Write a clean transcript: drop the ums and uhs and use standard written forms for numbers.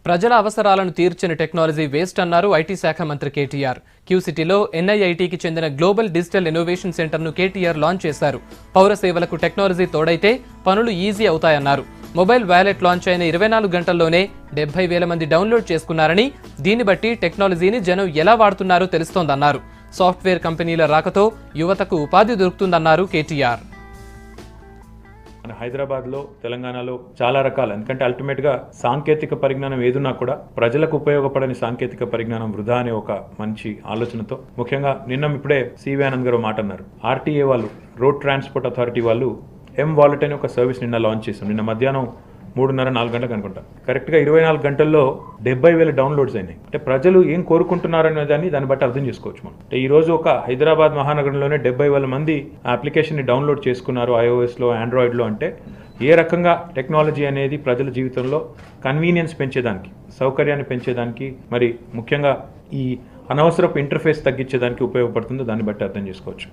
ప్రజల అవసరాలను తీర్చిన టెక్నాలజీ వేస్ట్ అన్నారు ఐటీ శాఖ మంత్రి కేటీఆర్. క్యూసిటీలో ఎన్ఐఐటీకి చెందిన గ్లోబల్ డిజిటల్ ఇన్నోవేషన్ సెంటర్ను కేటీఆర్ లాంచ్ చేశారు. పౌర సేవలకు టెక్నాలజీ తోడైతే పనులు ఈజీ అవుతాయన్నారు. మొబైల్ వ్యాలెట్ లాంచ్ అయిన 24 గంటల్లోనే 70,000 మంది డౌన్లోడ్ చేసుకున్నారని, దీన్ని బట్టి టెక్నాలజీని జనం ఎలా వాడుతున్నారో తెలుస్తోందన్నారు. సాఫ్ట్వేర్ కంపెనీల రాకతో యువతకు ఉపాధి దొరుకుతుందన్నారు కేటీఆర్. మన హైదరాబాద్లో తెలంగాణలో చాలా రకాల, ఎందుకంటే అల్టిమేట్గా సాంకేతిక పరిజ్ఞానం ఏదున్నా కూడా ప్రజలకు ఉపయోగపడని సాంకేతిక పరిజ్ఞానం వృధా అనే ఒక మంచి ఆలోచనతో, ముఖ్యంగా నిన్న ఇప్పుడే సివి ఆనంద్ గారు మాట అన్నారు. ఆర్టీఏ వాళ్ళు, రోడ్ ట్రాన్స్పోర్ట్ అథారిటీ వాళ్ళు M-Wallet అనే ఒక సర్వీస్ నిన్న లాంచ్ చేశారు. నిన్న మధ్యాహ్నం 3:30-4 గంటలకు అనుకుంటా. కరెక్ట్గా 24 గంటల్లో 70,000 డౌన్లోడ్స్ అయినాయి. అంటే ప్రజలు ఏం కోరుకుంటున్నారనే దాన్ని బట్టి అర్థం చేసుకోవచ్చు మనం. అంటే ఈ రోజు ఒక హైదరాబాద్ మహానగరంలోనే 70,000 మంది అప్లికేషన్ని డౌన్లోడ్ చేసుకున్నారు iOSలో, ఆండ్రాయిడ్లో. అంటే ఏ రకంగా టెక్నాలజీ అనేది ప్రజల జీవితంలో కన్వీనియన్స్ పెంచేదానికి, సౌకర్యాన్ని పెంచేదానికి, మరి ముఖ్యంగా ఈ అనవసరపు ఇంటర్ఫేస్ తగ్గించేదానికి ఉపయోగపడుతుందో దాన్ని బట్టి అర్థం చేసుకోవచ్చు.